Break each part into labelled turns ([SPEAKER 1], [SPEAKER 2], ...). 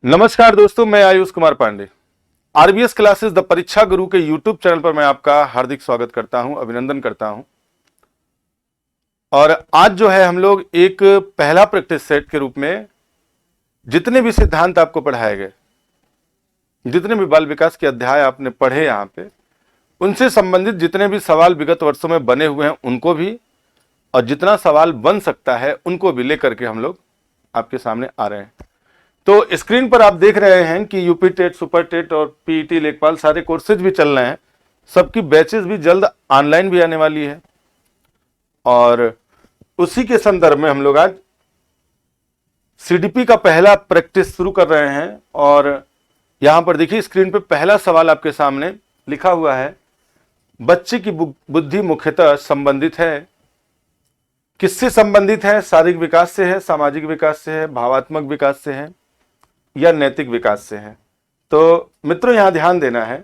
[SPEAKER 1] नमस्कार दोस्तों, मैं Ayush Kumar Pandey. RBS classes the Pariksha Guru के यूट्यूब चैनल पर मैं आपका हार्दिक स्वागत करता हूं, अभिनंदन करता हूं। और आज जो है हम लोग एक पहला प्रैक्टिस सेट के रूप में जितने भी सिद्धांत आपको पढ़ाए गए, जितने भी बाल विकास के अध्याय आपने पढ़े यहां पे, उनसे संबंधित जितने भी सवाल विगत वर्षों में बने हुए हैं उनको भी, और जितना सवाल बन सकता है उनको भी लेकर के हम लोग आपके सामने आ रहे हैं। तो स्क्रीन पर आप देख रहे हैं कि यूपी टेट, सुपर टेट और पीईटी, लेखपाल सारे कोर्सेज भी चल रहे हैं। सबकी बैचेस भी जल्द ऑनलाइन भी आने वाली है और उसी के संदर्भ में हम लोग आज सीडीपी का पहला प्रैक्टिस शुरू कर रहे हैं। और यहां पर देखिए स्क्रीन पर पहला सवाल आपके सामने लिखा हुआ है, बच्चे की बुद्धि मुख्यतः संबंधित है, किससे संबंधित है? शारीरिक विकास से है, सामाजिक विकास से है, भावात्मक विकास से है या नैतिक विकास से है। तो मित्रों यहां ध्यान देना है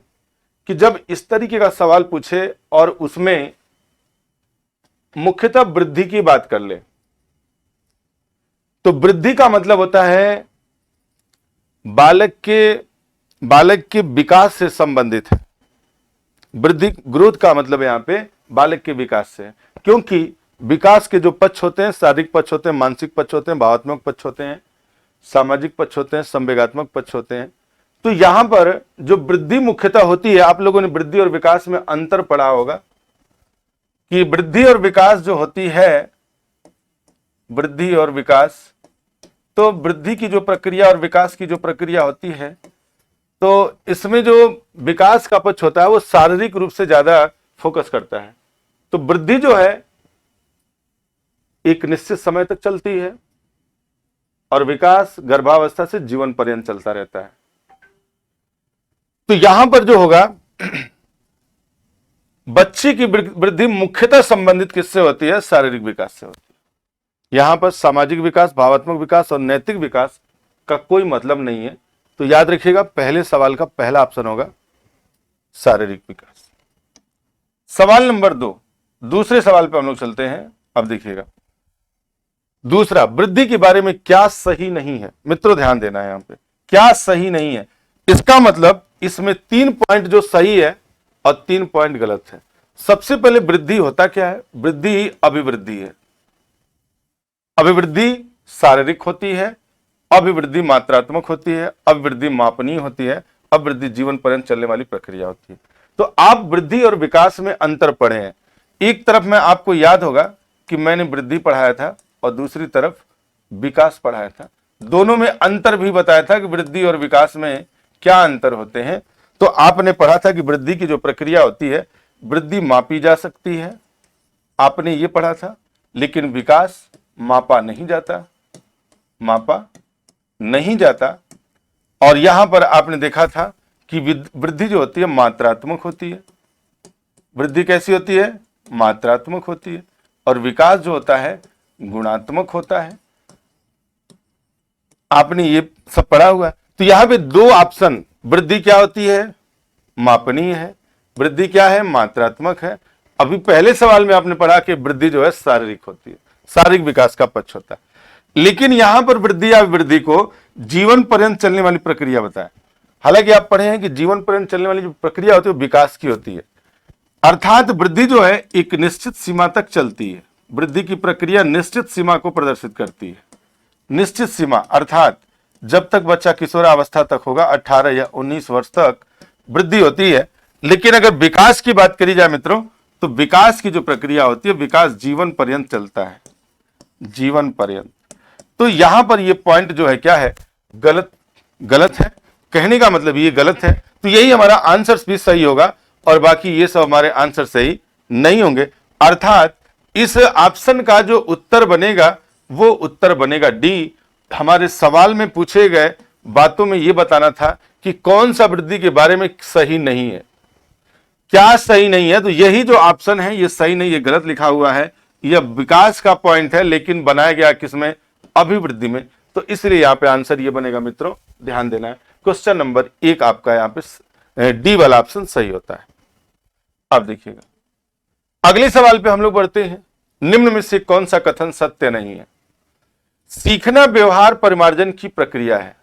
[SPEAKER 1] कि जब इस तरीके का सवाल पूछे और उसमें मुख्यतः वृद्धि की बात कर ले, तो वृद्धि का मतलब होता है बालक के विकास से संबंधित है। वृद्धि, ग्रोथ का मतलब यहां पे बालक के विकास से है, क्योंकि विकास के जो पक्ष होते हैं, शारीरिक पक्ष होते हैं, मानसिक पक्ष होते हैं, भावात्मक पक्ष होते हैं, सामाजिक पक्ष होते हैं, संवेगात्मक पक्ष होते हैं। तो यहां पर जो वृद्धि मुख्यतः होती है, आप लोगों ने वृद्धि और विकास में अंतर पढ़ा होगा कि वृद्धि और विकास जो होती है, वृद्धि और विकास, तो वृद्धि की जो प्रक्रिया और विकास की जो प्रक्रिया होती है, तो इसमें जो विकास का पक्ष होता है वो शारीरिक रूप से ज्यादा फोकस करता है। तो वृद्धि जो है एक निश्चित समय तक चलती है और विकास गर्भावस्था से जीवन पर्यंत चलता रहता है। तो यहां पर जो होगा, बच्चे की वृद्धि मुख्यतः संबंधित किससे होती है? शारीरिक विकास से होती है। यहां पर सामाजिक विकास, भावात्मक विकास और नैतिक विकास का कोई मतलब नहीं है। तो याद रखिएगा, पहले सवाल का पहला ऑप्शन होगा शारीरिक विकास। सवाल नंबर 2, दूसरे सवाल पे हम लोग चलते हैं। अब देखिएगा दूसरा, वृद्धि के बारे में क्या सही नहीं है? मित्रों ध्यान देना है यहां पे, क्या सही नहीं है। इसका मतलब इसमें 3 पॉइंट जो सही है और 3 पॉइंट गलत है। सबसे पहले वृद्धि होता क्या है? वृद्धि अभिवृद्धि है। अभिवृद्धि शारीरिक होती है, अभिवृद्धि मात्रात्मक होती है, अभिवृद्धि मापनीय होती है, अभिवृद्धि जीवन पर्यंत चलने वाली प्रक्रिया होती है। तो आप वृद्धि और विकास में अंतर पढ़े हैं। एक तरफ में आपको याद होगा कि मैंने वृद्धि पढ़ाया था और दूसरी तरफ विकास पढ़ाया था। दोनों में अंतर भी बताया था कि वृद्धि और विकास में क्या अंतर होते हैं। तो आपने पढ़ा था कि वृद्धि की जो प्रक्रिया होती है, वृद्धि मापी जा सकती है, आपने ये पढ़ा था। लेकिन विकास मापा नहीं जाता, मापा नहीं जाता। और यहां पर आपने देखा था कि वृद्धि जो होती है मात्रात्मक होती है। वृद्धि कैसी होती है? मात्रात्मक होती है। और विकास जो होता है गुणात्मक होता है। आपने ये सब पढ़ा हुआ है। तो यहां पे 2 ऑप्शन, वृद्धि क्या होती है? मापनीय है। वृद्धि क्या है? मात्रात्मक है। अभी पहले सवाल में आपने पढ़ा कि वृद्धि जो है शारीरिक होती है, शारीरिक विकास का पक्ष होता है। लेकिन यहां पर वृद्धि या वृद्धि को जीवन पर्यंत चलने वाली प्रक्रिया बताए। हालांकि आप पढ़े हैं कि जीवन पर्यंत चलने वाली जो प्रक्रिया होती है वो विकास की होती है। अर्थात वृद्धि जो है एक निश्चित सीमा तक चलती है। वृद्धि की प्रक्रिया निश्चित सीमा को प्रदर्शित करती है। निश्चित सीमा अर्थात जब तक बच्चा किशोरावस्था तक होगा, 18 या 19 वर्ष तक वृद्धि होती है। लेकिन अगर विकास की बात करी जाए मित्रों, तो विकास की जो प्रक्रिया होती है, विकास जीवन पर्यंत चलता है, जीवन पर्यंत। तो यहां पर ये पॉइंट जो है क्या है? गलत है। कहने का मतलब ये गलत है। तो यही हमारा आंसर भी सही होगा और बाकी ये सब हमारे आंसर सही नहीं होंगे। अर्थात इस ऑप्शन का जो उत्तर बनेगा वो उत्तर बनेगा डी। हमारे सवाल में पूछे गए बातों में ये बताना था कि कौन सा वृद्धि के बारे में सही नहीं है, क्या सही नहीं है। तो यही जो ऑप्शन है ये सही नहीं, ये गलत लिखा हुआ है। यह विकास का पॉइंट है लेकिन बनाया गया किसमें? अभिवृद्धि में। तो इसलिए यहां पे आंसर ये बनेगा मित्रों, ध्यान देना है। क्वेश्चन नंबर 1 आपका यहां पे डी वाला ऑप्शन सही होता है। अब देखिएगा अगले सवाल पे हम लोग बढ़ते हैं। निम्न में से कौन सा कथन सत्य नहीं है? सीखना व्यवहार परिमार्जन की प्रक्रिया है।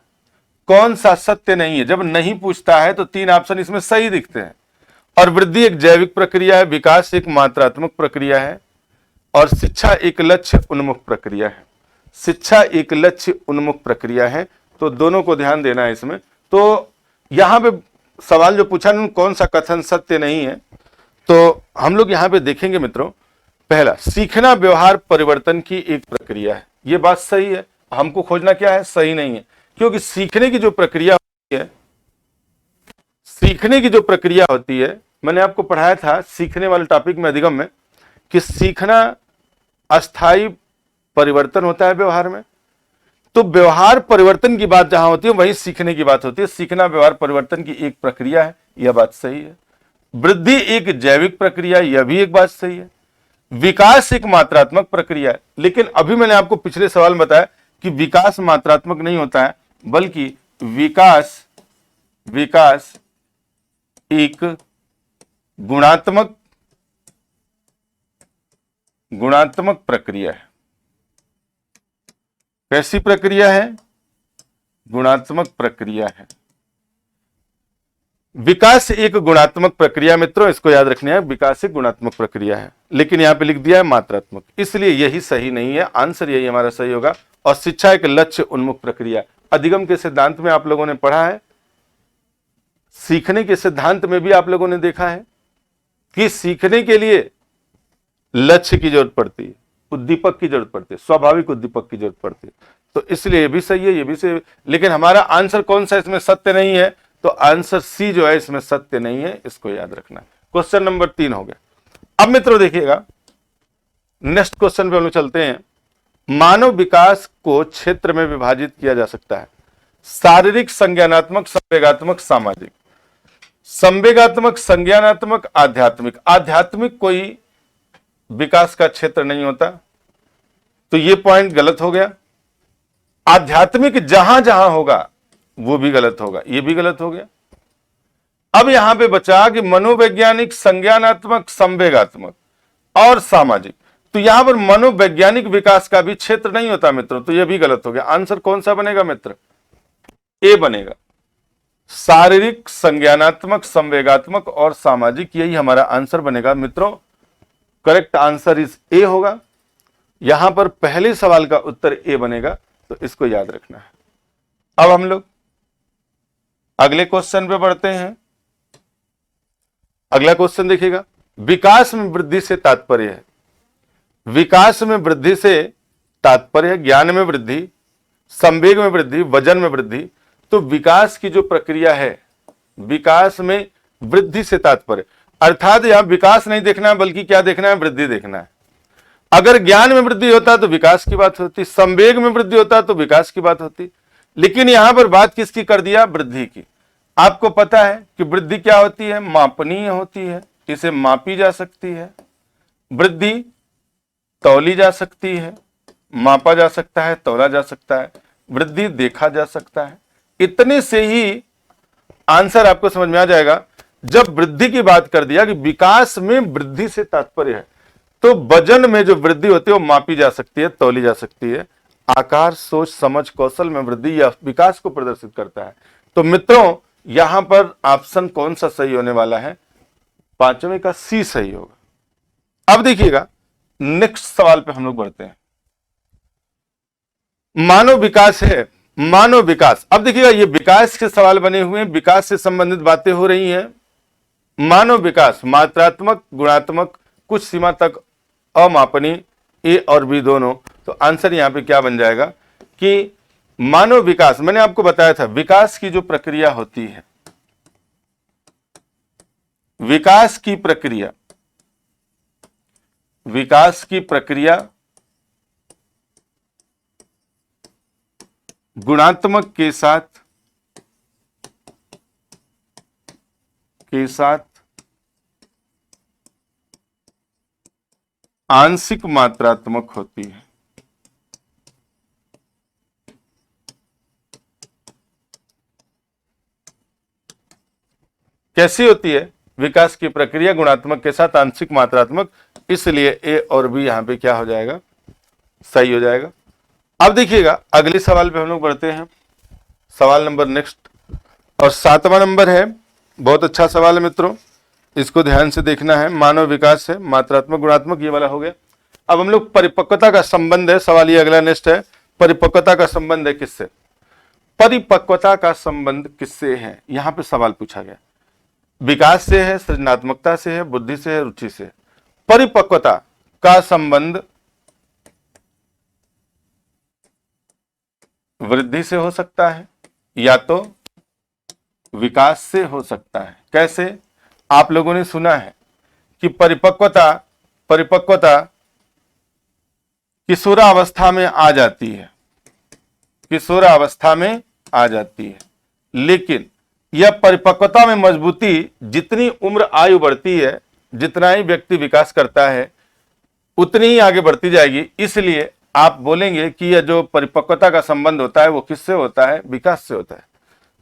[SPEAKER 1] कौन सा सत्य नहीं है। जब नहीं पूछता है तो 3 ऑप्शन इसमें सही दिखते हैं। और वृद्धि एक जैविक प्रक्रिया है, विकास एक मात्रात्मक प्रक्रिया है, और शिक्षा एक लक्ष्य उन्मुख प्रक्रिया है। शिक्षा एक लक्ष्य उन्मुख प्रक्रिया है, तो दोनों को ध्यान देना है इसमें। तो यहां पे सवाल जो पूछा ना, कौन सा कथन सत्य नहीं है, तो हम लोग यहां पे देखेंगे मित्रों। पहला, सीखना व्यवहार परिवर्तन की एक प्रक्रिया है, ये बात सही है। हमको खोजना क्या है, सही नहीं है, क्योंकि सीखने की जो प्रक्रिया होती है, सीखने की जो प्रक्रिया होती है, मैंने आपको पढ़ाया था सीखने वाले टॉपिक में अधिगम में, कि सीखना अस्थाई परिवर्तन होता है व्यवहार में। तो व्यवहार परिवर्तन की बात जहां होती है वहीं सीखने की बात होती है। सीखना व्यवहार परिवर्तन की एक प्रक्रिया है, यह बात सही है। वृद्धि एक जैविक प्रक्रिया, यह भी एक बात सही है। विकास एक मात्रात्मक प्रक्रिया है, लेकिन अभी मैंने आपको पिछले सवाल में बताया कि विकास मात्रात्मक नहीं होता है, बल्कि विकास एक गुणात्मक प्रक्रिया है। कैसी प्रक्रिया है, गुणात्मक प्रक्रिया है। विकास एक गुणात्मक प्रक्रिया, मित्रों इसको याद रखना है, विकास एक गुणात्मक प्रक्रिया है, लेकिन यहां पे लिख दिया है मात्रात्मक, इसलिए यही सही नहीं है, आंसर यही हमारा सही होगा। और शिक्षा एक लक्ष्य उन्मुख प्रक्रिया, अधिगम के सिद्धांत में आप लोगों ने पढ़ा है, सीखने के सिद्धांत में भी आप लोगों ने देखा है कि सीखने के लिए लक्ष्य की जरूरत पड़ती है, उद्दीपक की जरूरत पड़ती है, स्वाभाविक उद्दीपक की जरूरत पड़ती है। तो इसलिए ये भी सही है, ये भी सही है, लेकिन हमारा आंसर कौन सा इसमें सत्य नहीं है, तो आंसर सी जो है इसमें सत्य नहीं है, इसको याद रखना है। क्वेश्चन नंबर 3 हो गया। अब मित्रों देखिएगा, नेक्स्ट क्वेश्चन पे हम लोग चलते हैं। मानव विकास को क्षेत्र में विभाजित किया जा सकता है, शारीरिक, संज्ञानात्मक, संवेगात्मक, सामाजिक। संवेगात्मक, संज्ञानात्मक, आध्यात्मिक। आध्यात्मिक कोई विकास का क्षेत्र नहीं होता, तो ये पॉइंट गलत हो गया। आध्यात्मिक जहां जहां होगा वो भी गलत होगा, ये भी गलत हो गया। अब यहां पे बचा कि मनोवैज्ञानिक, संज्ञानात्मक, संवेगात्मक और सामाजिक। तो यहां पर मनोवैज्ञानिक विकास का भी क्षेत्र नहीं होता मित्रों, तो यह भी गलत हो गया। आंसर कौन सा बनेगा मित्र, ए बनेगा। शारीरिक, संज्ञानात्मक, संवेगात्मक और सामाजिक, यही हमारा आंसर बनेगा मित्रों। करेक्ट आंसर इज ए होगा। यहां पर पहले सवाल का उत्तर ए बनेगा, तो इसको याद रखना है। अब हम लोग अगले क्वेश्चन पे बढ़ते हैं। अगला क्वेश्चन देखिएगा, विकास में वृद्धि से तात्पर्य है। विकास में वृद्धि से तात्पर्य है ज्ञान में वृद्धि, संवेग में वृद्धि, वजन में वृद्धि। तो विकास की जो प्रक्रिया है, विकास में वृद्धि से तात्पर्य, अर्थात यहां विकास नहीं देखना है, बल्कि क्या देखना है, वृद्धि देखना है। अगर ज्ञान में वृद्धि होता तो विकास की बात होती, संवेग में वृद्धि होता तो विकास की बात होती, लेकिन यहां पर बात किसकी कर दिया, वृद्धि की। आपको पता है कि वृद्धि क्या होती है, मापनीय होती है, इसे मापी जा सकती है। वृद्धि तौली जा सकती है, मापा जा सकता है, तौला जा सकता है, वृद्धि देखा जा सकता है। इतने से ही आंसर आपको समझ में आ जाएगा। जब वृद्धि की बात कर दिया कि विकास में वृद्धि से तात्पर्य है, तो वजन में जो वृद्धि होती है वो मापी जा सकती है, तौली जा सकती है। आकार, सोच, समझ, कौशल में वृद्धि या विकास को प्रदर्शित करता है। तो मित्रों यहां पर ऑप्शन कौन सा सही होने वाला है, पांचवें का सी सही होगा। अब देखिएगा नेक्स्ट सवाल पे हम लोग बढ़ते हैं। मानव विकास है, मानव विकास। अब देखिएगा ये विकास के सवाल बने हुए हैं, विकास से संबंधित बातें हो रही हैं। मानव विकास मात्रात्मक, गुणात्मक, कुछ सीमा तक अमापनीय, ए और बी दोनों। तो आंसर यहां पे क्या बन जाएगा कि मानव विकास, मैंने आपको बताया था विकास की जो प्रक्रिया होती है, विकास की प्रक्रिया, विकास की प्रक्रिया गुणात्मक के साथ आंशिक मात्रात्मक होती है। कैसी होती है विकास की प्रक्रिया, गुणात्मक के साथ आंशिक मात्रात्मक, इसलिए ए और बी यहां पे क्या हो जाएगा, सही हो जाएगा। अब देखिएगा अगले सवाल पे हम लोग बढ़ते हैं। सवाल नंबर नेक्स्ट और 7वां नंबर है, बहुत अच्छा सवाल है मित्रों, इसको ध्यान से देखना है। मानव विकास है, मात्रात्मक गुणात्मक, ये वाला हो गया। अब हम लोग परिपक्वता का संबंध है, सवाल ये अगला नेक्स्ट है, परिपक्वता का संबंध है किससे? परिपक्वता का संबंध किससे है, यहां पे सवाल पूछा गया। विकास से है, सृजनात्मकता से है, बुद्धि से है, रुचि से है। परिपक्वता का संबंध वृद्धि से हो सकता है या तो विकास से हो सकता है। कैसे? आप लोगों ने सुना है कि परिपक्वता किशोरावस्था में आ जाती है, किशोरावस्था में आ जाती है, लेकिन यह परिपक्वता में मजबूती जितनी उम्र आयु बढ़ती है, जितना ही व्यक्ति विकास करता है, उतनी ही आगे बढ़ती जाएगी। इसलिए आप बोलेंगे कि यह जो परिपक्वता का संबंध होता है वो किससे होता है? विकास से होता है।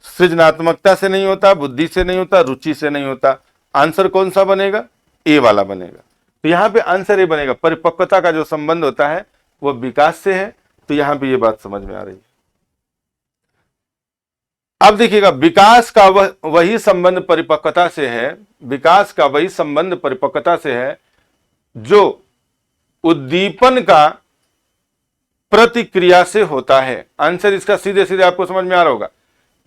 [SPEAKER 1] सृजनात्मकता से नहीं होता, बुद्धि से नहीं होता, रुचि से नहीं होता। आंसर कौन सा बनेगा? ए वाला बनेगा। तो यहां पे आंसर ए बनेगा। परिपक्वता का जो संबंध होता है वो विकास से है। तो यहां पे ये बात समझ में आ रही है। अब देखिएगा, विकास का वही संबंध परिपक्वता से है, विकास का वही संबंध परिपक्वता से है जो उद्दीपन का प्रतिक्रिया से होता है। आंसर इसका सीधे सीधे आपको समझ में आ रहा होगा।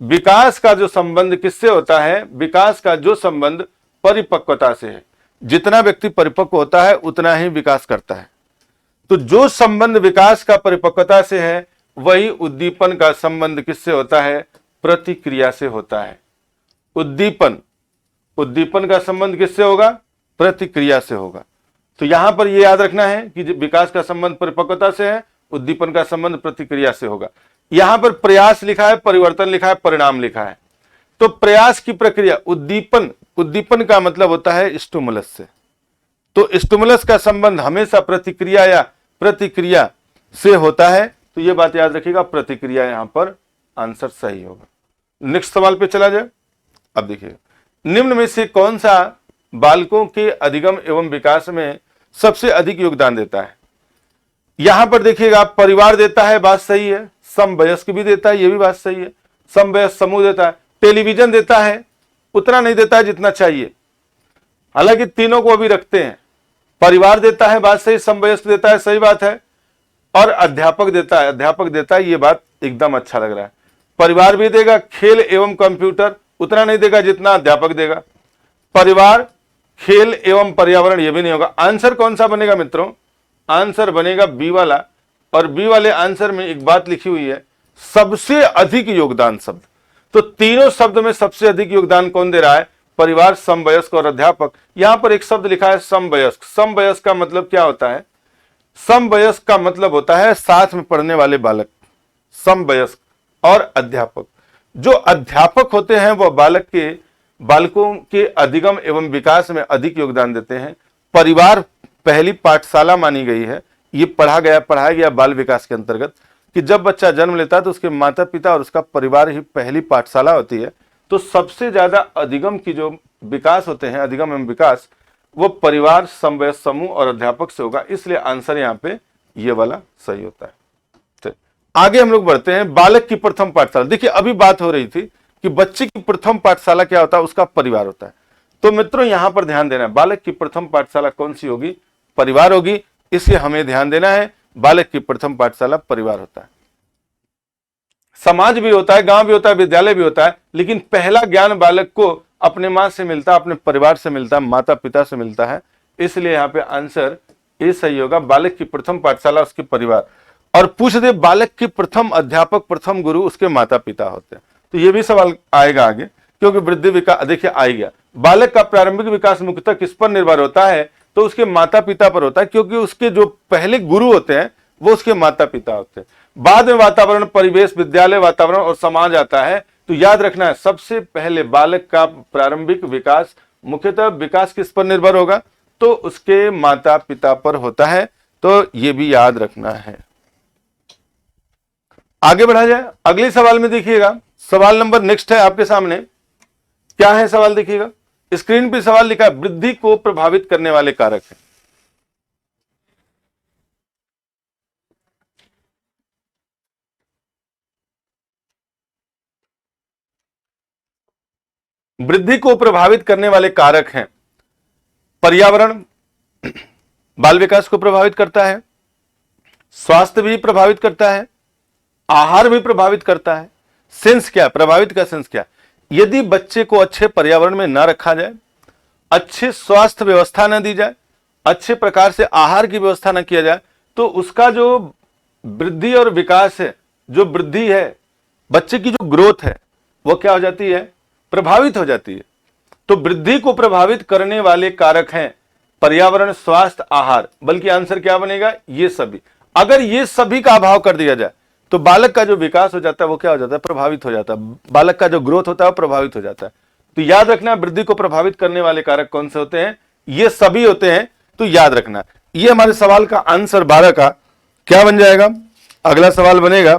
[SPEAKER 1] विकास का जो संबंध किससे होता है? विकास का जो संबंध परिपक्वता से है। जितना व्यक्ति परिपक्व होता है उतना ही विकास करता है। तो जो संबंध विकास का परिपक्वता से है वही उद्दीपन का संबंध किससे होता है? प्रतिक्रिया से होता है। उद्दीपन का संबंध किससे होगा? प्रतिक्रिया से होगा। तो यहां पर यह याद रखना है कि विकास का संबंध परिपक्वता से है, उद्दीपन का संबंध प्रतिक्रिया से होगा। यहां पर प्रयास लिखा है, परिवर्तन लिखा है, परिणाम लिखा है। तो प्रयास की प्रक्रिया, उद्दीपन का मतलब होता है स्टिमुलस से। तो स्टिमुलस का संबंध हमेशा प्रतिक्रिया से होता है। तो यह बात याद रखिएगा, प्रतिक्रिया यहां पर आंसर सही होगा। नेक्स्ट सवाल पे चला जाए। अब देखिए, निम्न में से कौन सा बालकों के अधिगम एवं विकास में सबसे अधिक योगदान देता है? यहां पर देखिएगा, परिवार देता है, बात सही है। समवयस्क भी देता है, यह भी बात सही है। समवयस्क समूह देता है। टेलीविजन देता है, उतना नहीं देता है जितना चाहिए, हालांकि तीनों को अभी रखते हैं। परिवार देता है, बात सही। समवयस्क देता है, सही बात है। और अध्यापक देता है, यह बात एकदम अच्छा लग रहा है। परिवार भी देगा, खेल एवं कंप्यूटर उतना नहीं देगा जितना अध्यापक देगा। परिवार, खेल एवं पर्यावरण, यह भी नहीं होगा। आंसर कौन सा बनेगा मित्रों? आंसर बनेगा बी वाला। और बी वाले आंसर में एक बात लिखी हुई है, सबसे अधिक योगदान शब्द। तो तीनों शब्द में सबसे अधिक योगदान कौन दे रहा है? परिवार, समवयस्क और अध्यापक। यहां पर एक शब्द लिखा है समवयस्क। समवयस्क का मतलब क्या होता है? समवयस्क का मतलब होता है साथ में पढ़ने वाले बालक। समवयस्क और अध्यापक, जो अध्यापक होते हैं वह बालकों के अधिगम एवं विकास में अधिक योगदान देते हैं। परिवार पहली पाठशाला मानी गई है। ये पढ़ाया गया बाल विकास के अंतर्गत कि जब बच्चा जन्म लेता है तो उसके माता पिता और उसका परिवार ही पहली पाठशाला होती है। तो सबसे ज्यादा अधिगम की जो विकास होते हैं, अधिगम एवं विकास, वो परिवार, समवयस्क समूह और अध्यापक से होगा। इसलिए आंसर यहाँ पे ये वाला सही होता है। आगे हम लोग बढ़ते हैं। बालक की प्रथम पाठशाला। देखिए, अभी बात हो रही थी कि बच्चे की प्रथम पाठशाला क्या होता है? उसका परिवार होता है। तो मित्रों यहां पर ध्यान देना है, बालक की प्रथम पाठशाला कौन सी होगी? परिवार होगी। इसलिए हमें ध्यान देना है, बालक की प्रथम पाठशाला परिवार होता है। समाज भी होता है, गांव भी होता है, विद्यालय भी होता है, लेकिन पहला ज्ञान बालक को अपने मां से मिलता है, अपने परिवार से मिलता है, माता पिता से मिलता है। इसलिए यहां पे आंसर ए सही होगा। बालक की प्रथम पाठशाला उसके परिवार। और पूछ दे बालक के प्रथम अध्यापक, प्रथम गुरु उसके माता पिता होते हैं। तो ये भी सवाल आएगा आगे, क्योंकि वृद्धि विकास, देखिए आ गया, बालक का प्रारंभिक विकास मुख्यतः किस पर निर्भर होता है? तो उसके माता पिता पर होता है, क्योंकि उसके जो पहले गुरु होते हैं वो उसके माता पिता होते हैं। बाद में वातावरण, परिवेश, विद्यालय वातावरण और समाज आता है। तो याद रखना है, सबसे पहले बालक का प्रारंभिक विकास मुख्यतः विकास किस पर निर्भर होगा? तो उसके माता पिता पर होता है। तो यह भी याद रखना है। आगे बढ़ा जाए। अगले सवाल में देखिएगा, सवाल नंबर नेक्स्ट है आपके सामने। क्या है सवाल? देखिएगा, स्क्रीन पे सवाल लिखा है, वृद्धि को प्रभावित करने वाले कारक है। वृद्धि को प्रभावित करने वाले कारक हैं। पर्यावरण बाल विकास को प्रभावित करता है, स्वास्थ्य भी प्रभावित करता है, आहार भी प्रभावित करता है। सेंस क्या है, प्रभावित का सेंस क्या है? यदि बच्चे को अच्छे पर्यावरण में न रखा जाए, अच्छे स्वास्थ्य व्यवस्था न दी जाए, अच्छे प्रकार से आहार की व्यवस्था न किया जाए, तो उसका जो वृद्धि और विकास है, जो वृद्धि है, बच्चे की जो ग्रोथ है, वो क्या हो जाती है, प्रभावित हो जाती है। तो वृद्धि को प्रभावित करने वाले कारक हैं पर्यावरण, स्वास्थ्य, आहार, बल्कि आंसर क्या बनेगा, ये सभी। अगर ये सभी का अभाव कर दिया जाए तो बालक का जो विकास हो जाता है वो क्या हो जाता है, प्रभावित हो जाता है। बालक का जो ग्रोथ होता है वो प्रभावित हो जाता है। तो याद रखना, वृद्धि को प्रभावित करने वाले कारक कौन से होते हैं, ये सभी होते हैं। तो याद रखना, ये हमारे सवाल का आंसर 12 का क्या बन जाएगा। अगला सवाल बनेगा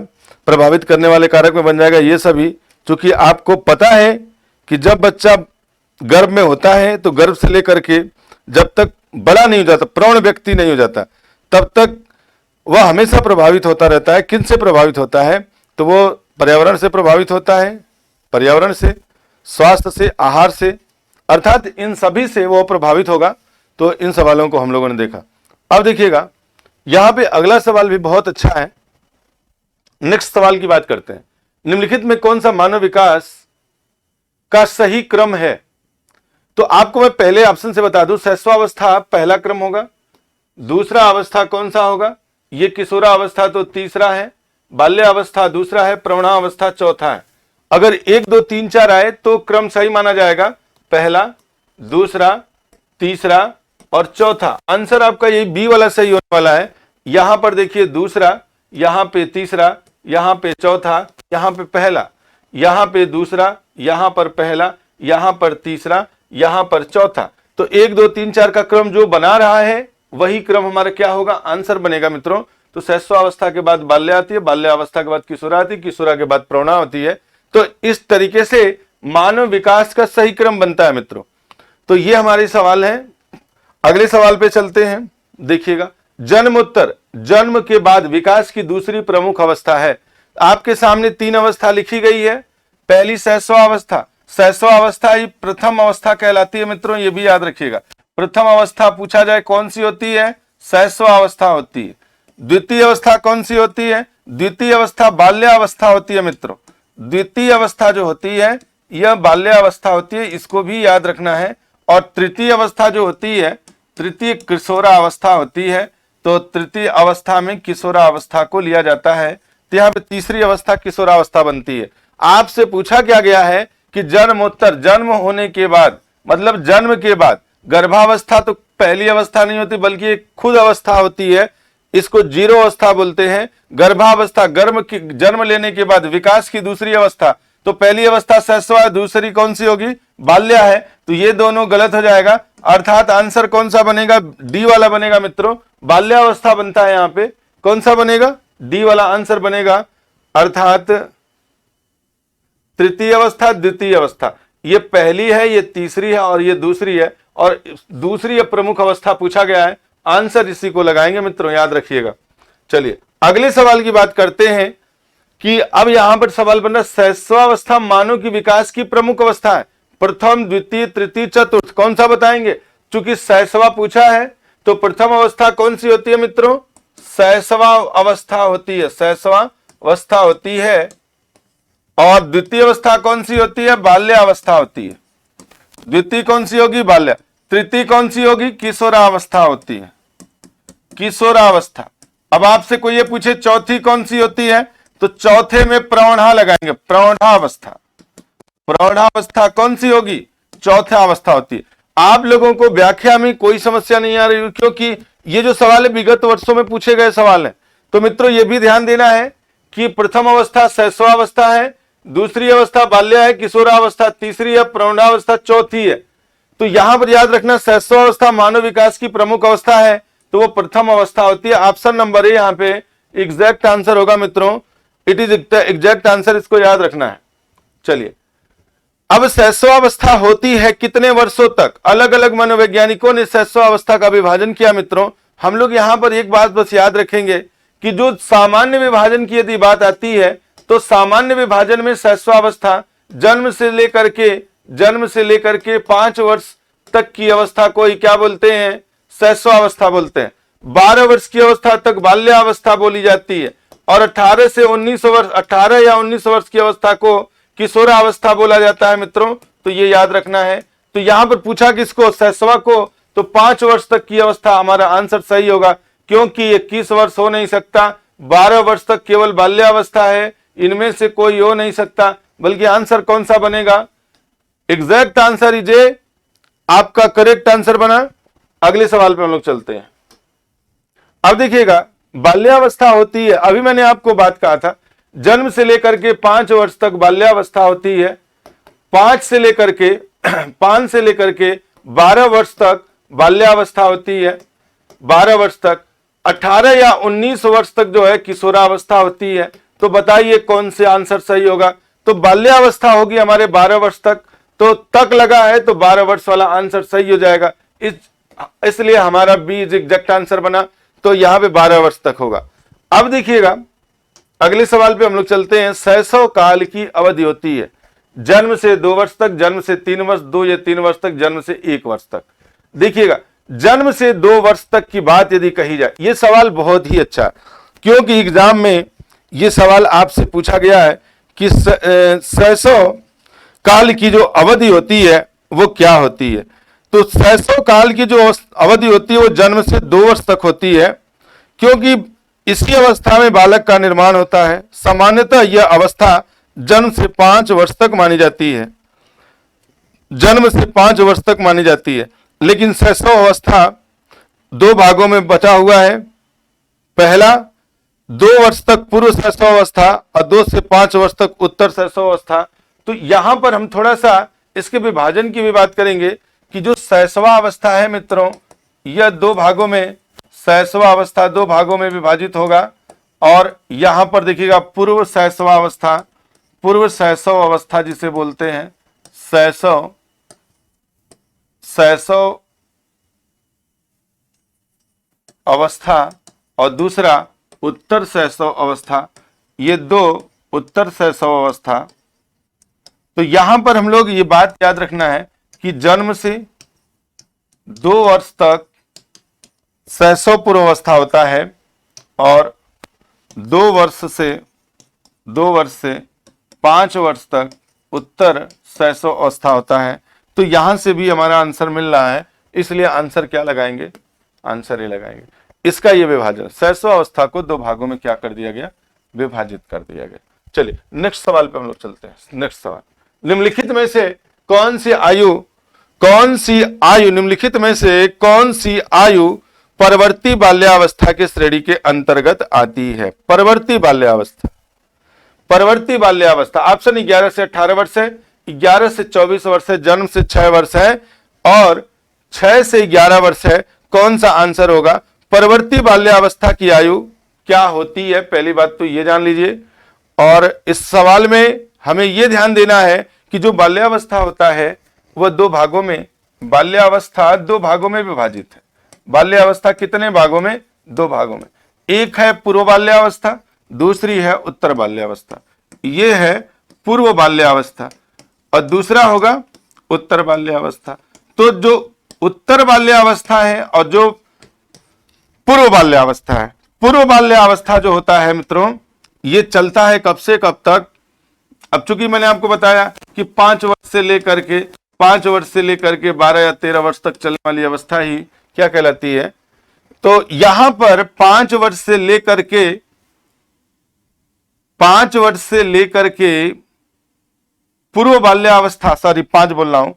[SPEAKER 1] प्रभावित करने वाले कारक में बन जाएगा ये सभी। क्योंकि आपको पता है कि जब बच्चा गर्भ में होता है तो गर्भ से लेकर के जब तक बड़ा नहीं हो जाता, प्रौढ़ व्यक्ति नहीं हो जाता, तब तक वह हमेशा प्रभावित होता रहता है। किन से प्रभावित होता है, तो वो पर्यावरण से प्रभावित होता है, पर्यावरण से, स्वास्थ्य से, आहार से, अर्थात इन सभी से वो प्रभावित होगा। तो इन सवालों को हम लोगों ने देखा। अब देखिएगा यहां पे अगला सवाल भी बहुत अच्छा है। नेक्स्ट सवाल की बात करते हैं। निम्नलिखित में कौन सा मानव विकास का सही क्रम है। तो आपको मैं पहले ऑप्शन से बता दूं, शैशवावस्था पहला क्रम होगा, दूसरा अवस्था कौन सा होगा, ये किशोरावस्था तो तीसरा है, बाल्यावस्था दूसरा है, प्रौढ़ावस्था चौथा है। अगर 1 2 3 4 आए तो क्रम सही माना जाएगा, पहला, दूसरा, तीसरा और चौथा। आंसर आपका यही बी वाला सही होने वाला है। यहां पर देखिए दूसरा, यहां पे तीसरा, यहां पे चौथा, यहां पे पहला, यहां पे दूसरा, यहां पर पहला, यहां पर तीसरा, यहां पर चौथा। तो 1 2 3 4 का क्रम जो बना रहा है वही क्रम हमारा क्या होगा, आंसर बनेगा मित्रों। तो शैशवावस्था के बाद बाल्य आती है, बाल्यावस्था के बाद किशोरा आती है, किशोरा के बाद प्रौढ़ा होती है। तो इस तरीके से मानव विकास का सही क्रम बनता है मित्रों। तो ये हमारे सवाल हैं। अगले सवाल पे चलते हैं। देखिएगा, जन्मोत्तर, जन्म के बाद विकास की दूसरी प्रमुख अवस्था है। आपके सामने 3 अवस्था लिखी गई है। पहली शैशवावस्था, शैशवावस्था ही प्रथम अवस्था कहलाती है मित्रों, ये भी याद रखिएगा। प्रथम अवस्था पूछा जाए कौन सी होती है, शैशवावस्था होती है। द्वितीय अवस्था कौन सी होती है, द्वितीय अवस्था बाल्यावस्था होती है मित्रों। द्वितीय अवस्था जो होती है यह बाल्यावस्था होती है, इसको भी याद रखना है। और तृतीय अवस्था जो होती है, तृतीय किशोरावस्था होती है। तो तृतीय अवस्था में किशोरावस्था को लिया जाता है। तो यहाँ पे तीसरी अवस्था किशोरावस्था बनती है। आपसे पूछा क्या गया है कि जन्मोत्तर, जन्म होने के बाद, मतलब जन्म के बाद, गर्भावस्था तो पहली अवस्था नहीं होती बल्कि एक खुद अवस्था होती है, इसको जीरो अवस्था बोलते हैं। गर्भावस्था, जन्म लेने के बाद विकास की दूसरी अवस्था, तो पहली अवस्था शैशवा, दूसरी कौन सी होगी, बाल्या है। तो ये दोनों गलत हो जाएगा, अर्थात आंसर कौन सा बनेगा, डी वाला बनेगा मित्रों। बाल्यावस्था बनता है, यहां पे कौन सा बनेगा, डी वाला आंसर बनेगा। अर्थात तृतीय अवस्था, द्वितीय अवस्था, ये पहली है, ये तीसरी है और ये दूसरी है। और दूसरी प्रमुख अवस्था पूछा गया है, आंसर इसी को लगाएंगे मित्रों, याद रखिएगा। चलिए अगले सवाल की बात करते हैं कि अब यहां पर सवाल बन रहा है, शैशवावस्था मानव की विकास की प्रमुख अवस्था है। प्रथम, द्वितीय, तृतीय, चतुर्थ, कौन सा बताएंगे। चूंकि शैशवा पूछा है तो प्रथम अवस्था कौन सी होती है मित्रों, शैशवा अवस्था होती है, शैशवा अवस्था होती है। और द्वितीय अवस्था कौन सी होती है, बाल्यावस्था होती है। द्वितीय कौन सी होगी, बाल्य। तृतीय कौन सी होगी, किशोरावस्था होती है, किशोरावस्था। अब आपसे कोई ये पूछे चौथी कौन सी होती है, तो चौथे में प्रौढ़ा लगाएंगे, प्रौढ़ावस्था। प्रौढ़ावस्था कौन सी होगी, चौथा अवस्था होती है। आप लोगों को व्याख्या में कोई समस्या नहीं आ रही, क्योंकि ये जो सवाल है विगत वर्षों में पूछे गए सवाल है। तो मित्रों ये भी ध्यान देना है कि प्रथम अवस्था शैशवावस्था है, दूसरी अवस्था बाल्य है, किशोरावस्था तीसरी है, प्रौढ़ावस्था चौथी है। तो यहां पर याद रखना, शैशवावस्था मानव विकास की प्रमुख अवस्था है, तो वो प्रथम अवस्था होती है। ऑप्शन नंबर ए यहाँ पे एग्जैक्ट आंसर होगा मित्रों, इट इज एग्जैक्ट आंसर, इसको याद रखना है। चलिए, अब शैशवावस्था होती है कितने वर्षों तक, अलग अलग मनोवैज्ञानिकों ने शैशवावस्था का विभाजन किया मित्रों। हम लोग यहां पर एक बात बस याद रखेंगे कि जो सामान्य विभाजन की यदि बात आती है तो सामान्य विभाजन में शैशवावस्था जन्म से लेकर के जन्म से लेकर के 5 वर्ष तक की अवस्था को ही क्या बोलते हैं? शैशवावस्था बोलते हैं। 12 वर्ष की अवस्था तक बाल्यावस्था बोली जाती है और 18 से 19 वर्ष 18 या 19 वर्ष की अवस्था को किशोरावस्था बोला जाता है मित्रों, तो ये याद रखना है। तो यहां पर पूछा किसको? शैशवा को, तो 5 वर्ष तक की अवस्था हमारा आंसर सही होगा, क्योंकि 21 वर्ष हो नहीं सकता, 12 वर्ष तक केवल बाल्यावस्था है, इनमें से कोई हो नहीं सकता, बल्कि आंसर कौन सा बनेगा? एग्जैक्ट आंसर इज ए, आपका करेक्ट आंसर बना। अगले सवाल पे हम लोग चलते हैं। अब देखिएगा, बाल्यावस्था होती है, अभी मैंने आपको बात कहा था, जन्म से लेकर के 5 वर्ष तक बाल्यावस्था होती है, 5 से लेकर के 12 वर्ष तक बाल्यावस्था होती है, 12 वर्ष तक, 18 या 19 वर्ष तक जो है किशोरावस्था होती है। तो बताइए कौन से आंसर सही होगा? तो बाल्यावस्था होगी हमारे 12 वर्ष तक, तो तक लगा है तो 12 वर्ष वाला आंसर सही हो जाएगा, इसलिए हमारा बी एग्जैक्ट आंसर बना, तो यहां पे 12 वर्ष तक होगा। अब देखिएगा, अगले सवाल पे हम लोग चलते हैं। शैशव काल की अवधि होती है जन्म से 2 वर्ष तक, जन्म से 3 वर्ष, 2 या 3 वर्ष तक, जन्म से 1 वर्ष तक। देखिएगा, जन्म से 2 वर्ष तक की बात यदि कही जाए, यह सवाल बहुत ही अच्छा, क्योंकि एग्जाम में यह सवाल आपसे पूछा गया है कि शैशव काल की जो अवधि होती है वो क्या होती है। तो शैशव काल की जो अवधि होती है वो जन्म से 2 वर्ष तक होती है, क्योंकि इसी अवस्था में बालक का निर्माण होता है। सामान्यतः यह अवस्था जन्म से 5 वर्ष तक मानी जाती है, जन्म से 5 वर्ष तक मानी जाती है। लेकिन शैशव अवस्था 2 भागों में बचा हुआ है। पहला 2 वर्ष तक पूर्व शैशव अवस्था और 2 से 5 वर्ष तक उत्तर शैशव अवस्था। तो यहां पर हम थोड़ा सा इसके विभाजन की भी बात करेंगे कि जो शैशवावस्था है मित्रों, यह 2 भागों में, शैशवावस्था 2 भागों में विभाजित होगा। और यहां पर देखिएगा पूर्व शैशवावस्था, पूर्व शैशव अवस्था जिसे बोलते हैं, शैशव अवस्था, और दूसरा उत्तर शैशव अवस्था, ये 2 उत्तर शैशव अवस्था। तो यहां पर हम लोग ये बात याद रखना है कि जन्म से 2 वर्ष तक शैशव पूर्वावस्था होता है और 2 वर्ष से 5 वर्ष तक उत्तर शैशव अवस्था होता है। तो यहां से भी हमारा आंसर मिल रहा है, इसलिए आंसर क्या लगाएंगे? आंसर ये लगाएंगे। इसका ये विभाजन, शैशव अवस्था को 2 भागों में क्या कर दिया गया? विभाजित कर दिया गया। चलिए नेक्स्ट सवाल पे हम लोग चलते हैं। नेक्स्ट सवाल, निम्नलिखित में से कौन सी आयु परवर्ती बाल्यावस्था के श्रेणी के अंतर्गत आती है? परवर्ती बाल्यावस्था ऑप्शन 11 से 18 वर्ष है, 11 से 24 वर्ष है, जन्म से 6 वर्ष है और 6 से 11 वर्ष है। कौन सा आंसर होगा? परवर्ती बाल्यावस्था की आयु क्या होती है? पहली बात तो ये जान लीजिए। और इस सवाल में हमें यह ध्यान देना है कि जो बाल्यावस्था होता है वह 2 भागों में, बाल्यावस्था 2 भागों में विभाजित है। बाल्यावस्था कितने भागों में? 2 भागों में। एक है पूर्व बाल्यावस्था, दूसरी है उत्तर बाल्यावस्था। ये है पूर्व बाल्यावस्था और दूसरा होगा उत्तर बाल्यावस्था। तो जो उत्तर बाल्यावस्था है और जो पूर्व बाल्यावस्था है, पूर्व बाल्यावस्था जो होता है मित्रों, ये चलता है कब से कब तक? अब चूंकि मैंने आपको बताया कि 5 वर्ष से लेकर के 12 या 13 वर्ष तक चलने वाली अवस्था ही क्या कहलाती है। तो यहां पर 5 वर्ष से लेकर के पूर्व बाल्यावस्था, 5 बोल रहा हूं,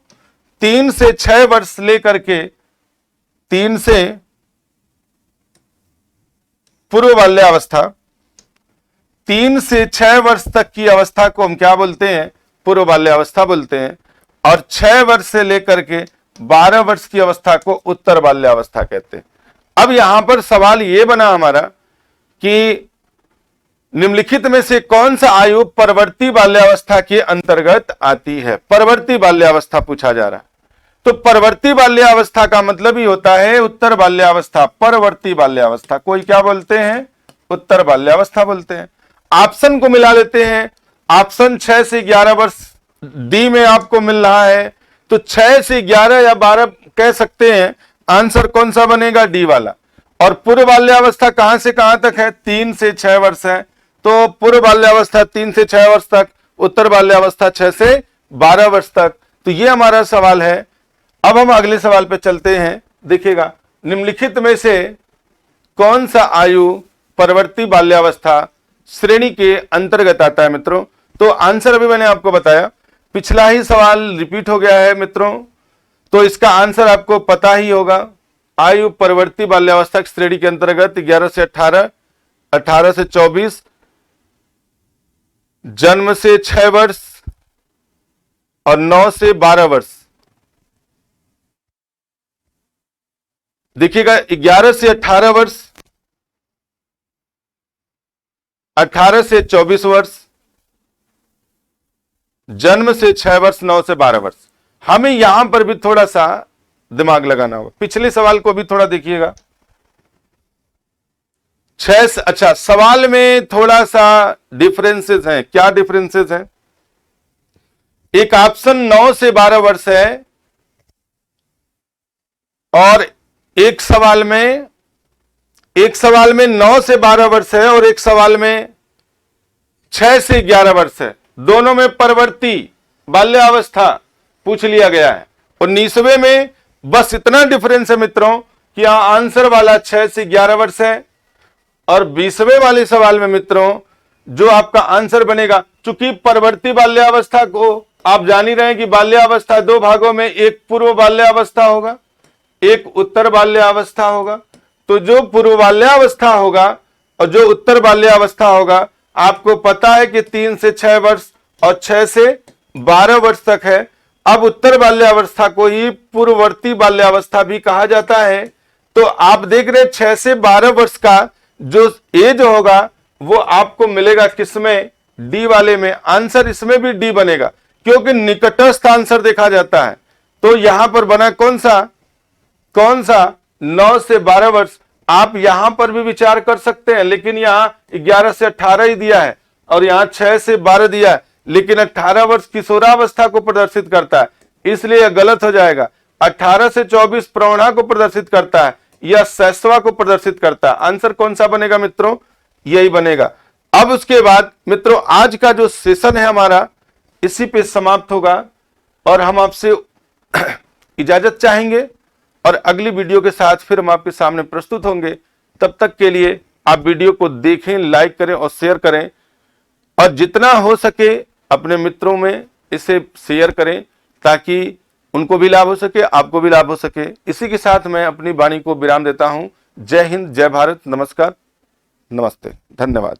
[SPEAKER 1] 3 से 6 वर्ष लेकर के, 3 से पूर्व बाल्यावस्था, 3 से 6 वर्ष तक की अवस्था को हम क्या बोलते हैं? पूर्व बाल्यावस्था बोलते हैं। और 6 वर्ष से लेकर के 12 वर्ष की अवस्था को उत्तर बाल्यावस्था कहते हैं। अब यहां पर सवाल यह बना हमारा कि निम्नलिखित में से कौन सा आयु परवर्ती बाल्यावस्था के अंतर्गत आती है? परवर्ती बाल्यावस्था पूछा जा रहा है। तो परवर्ती बाल्यावस्था का मतलब ही होता है उत्तर बाल्यावस्था। परवर्ती बाल्यावस्था कोई क्या बोलते हैं? उत्तर बाल्यावस्था बोलते हैं। ऑप्शन को मिला लेते हैं। ऑप्शन 6 से 11 वर्ष डी में आपको मिल रहा है, तो 6 से 11 या 12 कह सकते हैं। आंसर कौन सा बनेगा? डी वाला। और पूर्व बाल्यावस्था कहां से कहां तक है? 3 से 6 वर्ष है, तो पूर्व बाल्यावस्था 3 से 6 वर्ष तक, उत्तर बाल्यावस्था 6 से 12 वर्ष तक। तो ये हमारा सवाल है। अब हम अगले सवाल पे चलते हैं। देखिएगा, निम्नलिखित में से कौन सा आयु परवर्ती बाल्यावस्था श्रेणी के अंतर्गत आता है मित्रों? तो आंसर अभी मैंने आपको बताया, पिछला ही सवाल रिपीट हो गया है मित्रों, तो इसका आंसर आपको पता ही होगा। आयु परवर्ती बाल्यावस्था की श्रेणी के अंतर्गत 11 से 18, 18 से 24, जन्म से 6 वर्ष और 9 से 12 वर्ष। देखिएगा, 11 से 18 वर्ष, 18 से 24 वर्ष, जन्म से 6 वर्ष, 9 से 12 वर्ष। हमें यहां पर भी थोड़ा सा दिमाग लगाना होगा। पिछले सवाल को भी थोड़ा देखिएगा। 6 से, अच्छा, सवाल में थोड़ा सा डिफरेंसेस हैं। क्या डिफरेंसेस हैं? एक ऑप्शन 9 से 12 वर्ष है, और एक सवाल में 9 से 12 वर्ष है, और एक सवाल में 6 से 11 वर्ष है। दोनों में परवर्ती बाल्यावस्था पूछ लिया गया है। 19वें में बस इतना डिफरेंस है मित्रों कि यहां आंसर वाला 6 से 11 वर्ष है, और 20वें वाले सवाल में मित्रों जो आपका आंसर बनेगा, चूंकि परवर्ती बाल्यावस्था को आप जान ही रहे हैं कि बाल्यावस्था 2 भागों में, एक पूर्व बाल्यावस्था होगा, एक उत्तर बाल्यावस्था होगा। तो जो पूर्व बाल्यावस्था होगा और जो उत्तर बाल्यावस्था होगा, आपको पता है कि 3 से 6 वर्ष और 6 से 12 वर्ष तक है। अब उत्तर बाल्यावस्था को ही पूर्ववर्ती बाल्यावस्था भी कहा जाता है। तो आप देख रहे 6 से 12 वर्ष का जो एज होगा वो आपको मिलेगा किसमें? डी वाले में। आंसर इसमें भी डी बनेगा, क्योंकि निकटस्थ आंसर देखा जाता है। तो यहां पर बना कौन सा? 9 से 12 वर्ष। आप यहां पर भी विचार कर सकते हैं, लेकिन यहां 11 से 18 ही दिया है और यहां 6 से 12 दिया है, लेकिन 18 वर्ष किशोरावस्था को प्रदर्शित करता है, इसलिए यह गलत हो जाएगा। 18 से 24 प्रौढ़ा को प्रदर्शित करता है या शैशवा को प्रदर्शित करता है। आंसर कौन सा बनेगा मित्रों? यही बनेगा। अब उसके बाद मित्रों आज का जो सेशन है हमारा इसी पे समाप्त होगा, और हम आपसे इजाजत चाहेंगे, और अगली वीडियो के साथ फिर हम आपके सामने प्रस्तुत होंगे। तब तक के लिए आप वीडियो को देखें, लाइक करें और शेयर करें, और जितना हो सके अपने मित्रों में इसे शेयर करें, ताकि उनको भी लाभ हो सके, आपको भी लाभ हो सके। इसी के साथ मैं अपनी वाणी को विराम देता हूं। जय हिंद, जय भारत, नमस्कार, नमस्ते, धन्यवाद।